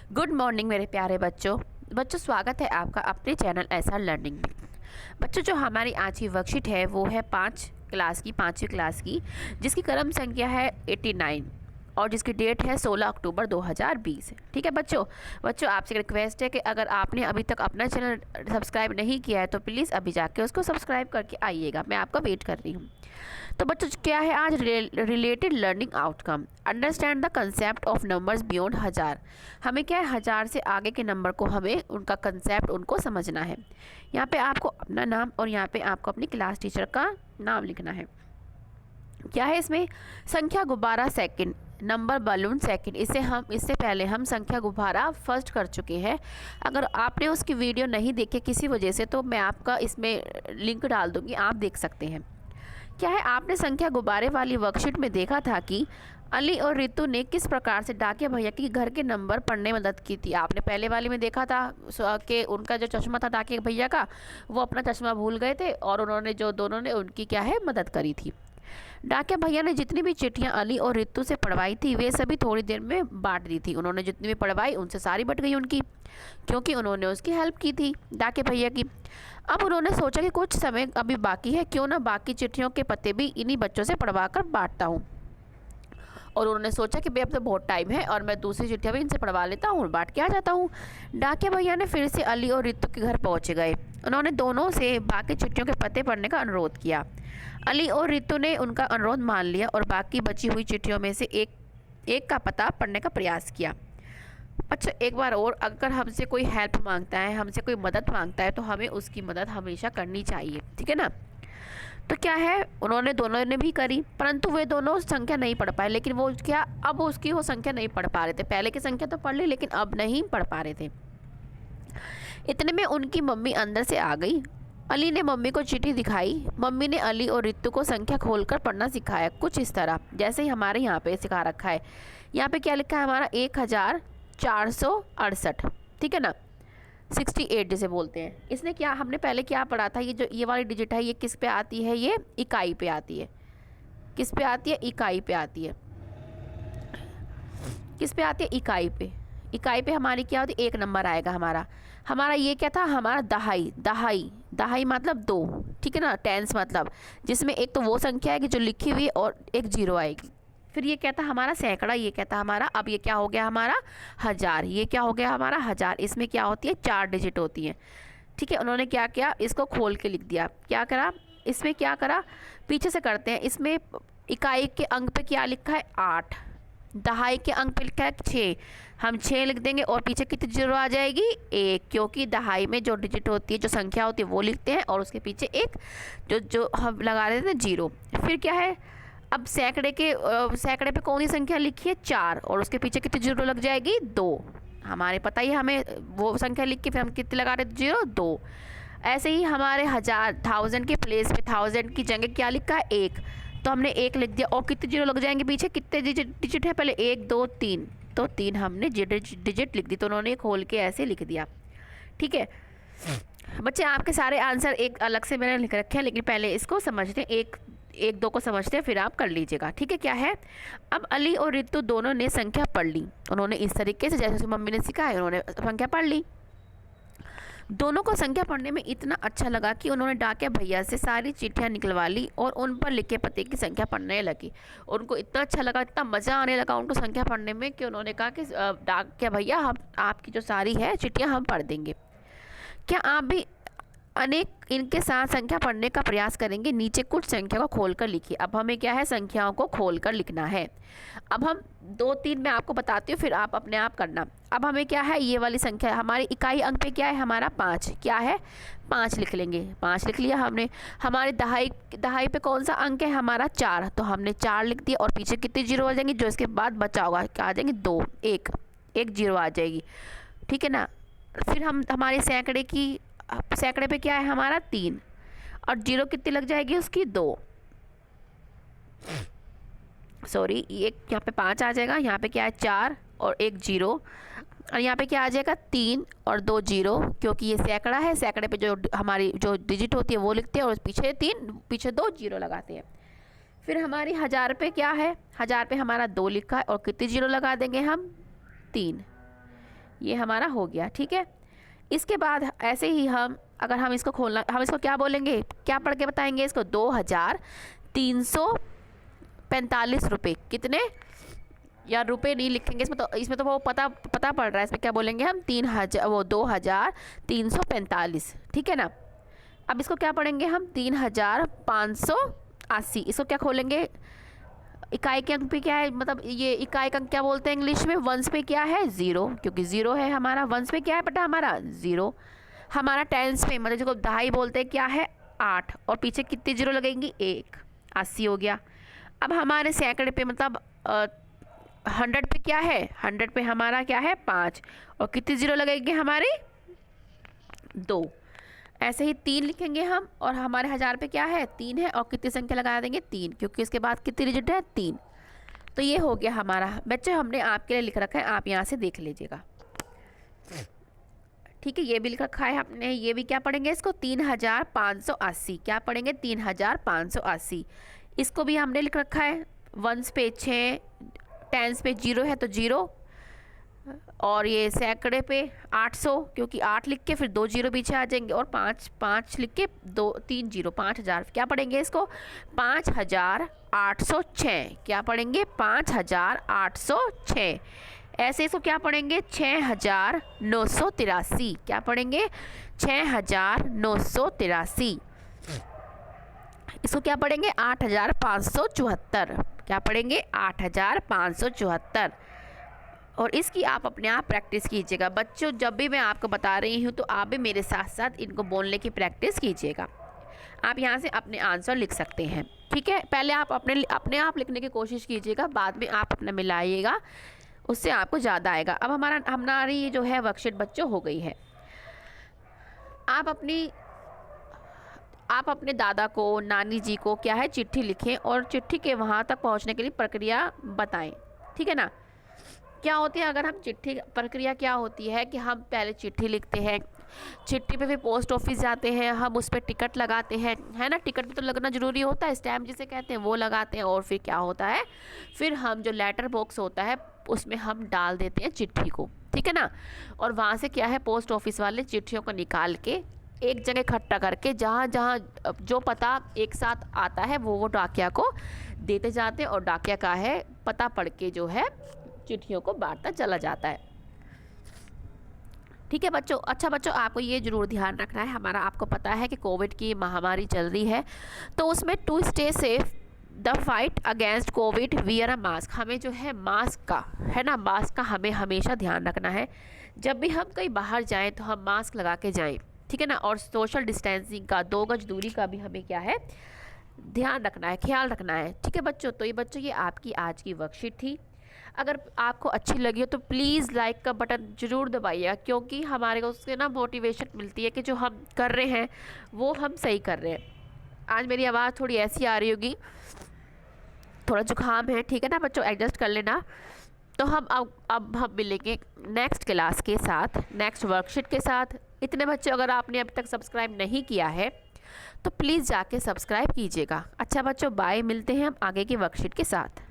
Good morning मेरे प्यारे बच्चों स्वागत है आपका अपने चैनल एसआर लर्निंग में। बच्चों, जो हमारी आज की वर्कशीट है वो है पाँचवीं क्लास की, जिसकी क्रम संख्या है 89 और जिसकी डेट है 16 अक्टूबर 2020। ठीक है बच्चों आपसे रिक्वेस्ट है कि अगर आपने अभी तक अपना चैनल सब्सक्राइब नहीं किया है तो प्लीज़ अभी जाके उसको सब्सक्राइब करके आइएगा, मैं आपका वेट कर रही हूँ। तो बच्चों क्या है आज related learning outcome, understand the concept of numbers beyond 1000। हमें क्या है 1000 से आगे के नंबर को हमें उनका कंसेप्ट उनको समझना है। यहाँ पे आपको अपना नाम और यहाँ पे आपको अपनी क्लास टीचर का नाम लिखना है। क्या है इसमें संख्या गुब्बारा सेकंड, नंबर बलून सेकंड। इससे पहले हम संख्या गुब्बारा फर्स्ट कर चुके हैं। अगर आपने उसकी वीडियो नहीं देखी किसी वजह से तो मैं आपका इसमें लिंक डाल दूंगी, आप देख सकते हैं। क्या है आपने संख्या गुब्बारे वाली वर्कशीट में देखा था कि अली और रितु ने किस प्रकार से डाकिया भैया की घर के नंबर पढ़ने में मदद की थी। आपने पहले वाली में देखा था कि उनका जो चश्मा था डाकिया भैया का, वो अपना चश्मा भूल गए थे और उन्होंने दोनों ने उनकी क्या है मदद करी थी। डाकिया भैया ने जितनी भी चिट्ठियां अली और रितु से पढ़वाई थी वे सभी थोड़ी देर में बांट दी थी। उन्होंने जितनी भी पढ़वाई उनसे सारी बट गई उनकी, क्योंकि उन्होंने उसकी हेल्प की थी डाकिया भैया की। अब उन्होंने सोचा कि कुछ समय अभी बाकी है, क्यों ना बाकी चिट्ठियों के पते भी इन्हीं बच्चों से पढ़वा कर बांटता हूँ। और उन्होंने सोचा कि भाई अब तो बहुत टाइम है और मैं दूसरी चिट्ठियाँ भी इनसे पढ़वा लेता हूँ और बांट के आ जाता हूँ। डाकिया भैया ने फिर से अली और रितु के घर पहुँच गए। उन्होंने दोनों से बाकी चिट्ठियों के पते पढ़ने का अनुरोध किया। अली और रितु ने उनका अनुरोध मान लिया और बाकी बची हुई चिट्ठियों में से एक का पता पढ़ने का प्रयास किया। अच्छा, एक बार और, अगर हमसे कोई हेल्प मांगता है, हमसे कोई मदद मांगता है तो हमें उसकी मदद हमेशा करनी चाहिए, ठीक है ना। तो क्या है उन्होंने दोनों ने भी करी, परंतु वे दोनों संख्या नहीं पढ़ पाए। लेकिन वो क्या अब उसकी वो संख्या नहीं पढ़ पा रहे थे। पहले की संख्या तो पढ़ ली लेकिन अब नहीं पढ़ पा रहे थे। इतने में उनकी मम्मी अंदर से आ गई। अली ने मम्मी को चिट्ठी दिखाई। मम्मी ने अली और रितु को संख्या खोलकर पढ़ना सिखाया, कुछ इस तरह जैसे ही हमारे यहाँ पे सिखा रखा है। यहाँ पे क्या लिखा है हमारा 1468, ठीक है ना, 68 जिसे बोलते हैं। इसने क्या हमने पहले क्या पढ़ा था, ये वाली डिजिट है ये किस पे आती है, ये इकाई पे आती है। किस पे आती है, इकाई पे आती है। किस पे आती है, इकाई पे। इकाई पे हमारी क्या होती है, एक नंबर आएगा हमारा ये क्या था, हमारा दहाई मतलब 2, ठीक है ना, टेंस मतलब जिसमें एक तो वो संख्या आएगी जो लिखी हुई और एक जीरो आएगी। फिर ये क्या था हमारा सैकड़ा, ये क्या था हमारा, अब ये क्या हो गया हमारा 1000, ये क्या हो गया हमारा 1000। इसमें क्या होती है 4 डिजिट होती हैं, ठीक है। उन्होंने क्या किया, इसको खोल के लिख दिया। क्या करा इसमें, क्या करा, पीछे से करते हैं। इसमें इकाई के अंक पे क्या लिखा है 8, दहाई के अंक पे लिखा है 6, हम 6 लिख देंगे और पीछे कितनी जीरो आ जाएगी 1, क्योंकि दहाई में जो डिजिट होती है, जो संख्या होती है वो लिखते हैं और उसके पीछे एक जो हम लगा देते हैं जीरो। फिर क्या है, अब सैकड़े पे कौन सी संख्या लिखी है 4 और उसके पीछे कितनी जीरो लग जाएगी 2। हमारे पता ही हमें वो संख्या लिख के फिर हम कितने लगा रहे थे जीरो 2। ऐसे ही हमारे 1000 के प्लेस पे 1000 की जगह क्या लिखा है 1, तो हमने 1 लिख दिया और कितने जीरो लग जाएंगे पीछे, कितने डिजिट है पहले 1 2 3, तो 3 हमने डिजिट लिख दी। तो उन्होंने खोल के ऐसे लिख दिया, ठीक है बच्चे। आपके सारे आंसर एक अलग से मैंने लिख रखे हैं, लेकिन पहले इसको समझते हैं, एक दो को समझते हैं फिर आप कर लीजिएगा, ठीक है। क्या है, अब अली और रितु दोनों ने संख्या पढ़ ली। उन्होंने इस तरीके से जैसे मम्मी ने सिखाया उन्होंने संख्या पढ़ ली। दोनों को संख्या पढ़ने में इतना अच्छा लगा कि उन्होंने डाकिया भैया से सारी चिट्ठियाँ निकलवा ली और उन पर लिखे पते की संख्या पढ़ने लगी। उनको इतना अच्छा लगा, इतना मज़ा आने लगा उनको संख्या पढ़ने में कि उन्होंने कहा कि डाकिया भैया हम आपकी जो सारी है चिट्ठियाँ हम पढ़ देंगे। क्या आप भी अनेक इनके साथ संख्या पढ़ने का प्रयास करेंगे। नीचे कुछ संख्या को खोलकर लिखिए। अब हमें क्या है संख्याओं को खोलकर लिखना है। अब हम 2-3 में आपको बताती हूँ फिर आप अपने आप करना। अब हमें क्या है, ये वाली संख्या हमारी इकाई अंक पे क्या है हमारा 5, क्या है 5 लिख लेंगे। 5 लिख लिया हमने। हमारे दहाई पे कौन सा अंक है हमारा 4, तो हमने 4 लिख दिया और पीछे कितने जीरो आ जाएंगे, जो इसके बाद बचा होगा क्या आ जाएंगे 2, 1 जीरो आ जाएगी, ठीक है ना। फिर हम हमारे सैकड़े पे क्या है हमारा 3 और जीरो कितनी लग जाएगी उसकी 2, सॉरी एक यहाँ पे 5 आ जाएगा। यहाँ पे क्या है 4 और 1 जीरो और यहाँ पे क्या आ जाएगा 3 और 2 जीरो, क्योंकि ये सैकड़ा है। सैकड़े पे जो हमारी जो डिजिट होती है वो लिखते हैं और पीछे 3 पीछे 2 जीरो लगाते हैं। फिर हमारी 1000 पे क्या है, 1000 पे हमारा 2 लिखा है और कितनी जीरो लगा देंगे हम 3, ये हमारा हो गया, ठीक है। इसके बाद ऐसे ही अगर हम इसको खोलना, हम इसको क्या बोलेंगे, क्या पढ़ के बताएंगे इसको, 2345 रुपये। कितने, या रुपए नहीं लिखेंगे इसमें तो वो पता पड़ रहा है। इसमें क्या बोलेंगे हम, 2345, ठीक है ना। अब इसको क्या पढ़ेंगे हम, 3580। इसको क्या खोलेंगे, इकाई के अंक पे क्या है, मतलब ये इकाई का अंक क्या बोलते हैं इंग्लिश में, वंस पे क्या है, ज़ीरो, क्योंकि ज़ीरो है हमारा, वंस पे क्या है बेटा हमारा, ज़ीरो। हमारा टेंस पे, मतलब जिसको दहाई बोलते हैं, क्या है, 8, और पीछे कितनी जीरो लगेंगी, 1, 80 हो गया। अब हमारे सैकड़े पे, मतलब 100 पे क्या है, 100 पे हमारा क्या है, 5, और कितनी जीरो लगेंगे हमारे, 2। ऐसे ही 3 लिखेंगे हम, और हमारे 1000 पे क्या है, 3 है, और कितनी संख्या लगा देंगे, 3, क्योंकि इसके बाद कितनी डिजिट है, 3। तो ये हो गया हमारा। बच्चे हमने आपके लिए लिख रखा है, आप यहाँ से देख लीजिएगा, ठीक है। ये भी लिख रखा है हमने, ये भी क्या पढ़ेंगे इसको, 3580। क्या पढ़ेंगे, 3580। इसको भी हमने लिख रखा है, वंस पे 6, टेंस पे 0 है तो 0, और ये सैकड़े पे 800, क्योंकि 8 लिख के फिर 2 जीरो पीछे आ जाएंगे, और 5 लिख के 3 जीरो, 5000। क्या पढ़ेंगे इसको, 5806। क्या पढ़ेंगे, 5806। ऐसे इसको क्या पढ़ेंगे, 6983। क्या पढ़ेंगे, 6983। इसको क्या पढ़ेंगे, 8574। क्या पढ़ेंगे, 8574। और इसकी आप अपने आप प्रैक्टिस कीजिएगा बच्चों। जब भी मैं आपको बता रही हूँ तो आप भी मेरे साथ साथ इनको बोलने की प्रैक्टिस कीजिएगा। आप यहाँ से अपने आंसर लिख सकते हैं, ठीक है। पहले आप अपने आप लिखने की कोशिश कीजिएगा, बाद में आप अपना मिलाइएगा, उससे आपको ज़्यादा आएगा। अब हमारी ये जो है वर्कशीट बच्चों हो गई है। आप अपने दादा को, नानी जी को क्या है, चिट्ठी लिखें, और चिट्ठी के वहाँ तक पहुँचने के लिए प्रक्रिया बताएं, ठीक है ना। क्या होती है, अगर हम चिट्ठी, प्रक्रिया क्या होती है कि हम पहले चिट्ठी लिखते हैं, चिट्ठी पे फिर पोस्ट ऑफिस जाते हैं, हम उस पर टिकट लगाते हैं, है ना। टिकट भी तो लगना ज़रूरी होता है, स्टैम्प जिसे कहते हैं वो लगाते हैं, और फिर क्या होता है, फिर हम जो लेटर बॉक्स होता है उसमें हम डाल देते हैं चिट्ठी को, ठीक है ना। और वहाँ से क्या है, पोस्ट ऑफिस वाले चिट्ठियों को निकाल के एक जगह इकट्ठा करके, जहाँ जहाँ जो पता एक साथ आता है वो डाकिया को देते जाते हैं, और डाकिया का है पता पढ़ के जो है चिट्ठियों को बांटता चला जाता है, ठीक है बच्चों। अच्छा बच्चों, आपको ये ज़रूर ध्यान रखना है, हमारा आपको पता है कि कोविड की महामारी चल रही है, तो उसमें to stay safe the fight against Covid wear a mask. हमें जो है मास्क का, है ना, मास्क का हमें हमेशा ध्यान रखना है। जब भी हम कहीं बाहर जाएं तो हम मास्क लगा के जाएं, ठीक है ना। और सोशल डिस्टेंसिंग का, 2 गज दूरी का भी हमें क्या है, ध्यान रखना है, ख्याल रखना है, ठीक है बच्चों। तो ये बच्चों, ये आपकी आज की वर्कशीट थी। अगर आपको अच्छी लगी हो तो प्लीज़ लाइक का बटन ज़रूर दबाइएगा, क्योंकि हमारे को उससे ना मोटिवेशन मिलती है कि जो हम कर रहे हैं वो हम सही कर रहे हैं। आज मेरी आवाज़ थोड़ी ऐसी आ रही होगी, थोड़ा जुकाम है, ठीक है ना बच्चों, एडजस्ट कर लेना। तो हम अब हम मिलेंगे नेक्स्ट क्लास के साथ, नेक्स्ट वर्कशीट के साथ। इतने बच्चे, अगर आपने अभी तक सब्सक्राइब नहीं किया है तो प्लीज़ जाके सब्सक्राइब कीजिएगा। अच्छा बच्चों, बाय, मिलते हैं हम आगे की वर्कशीट के साथ।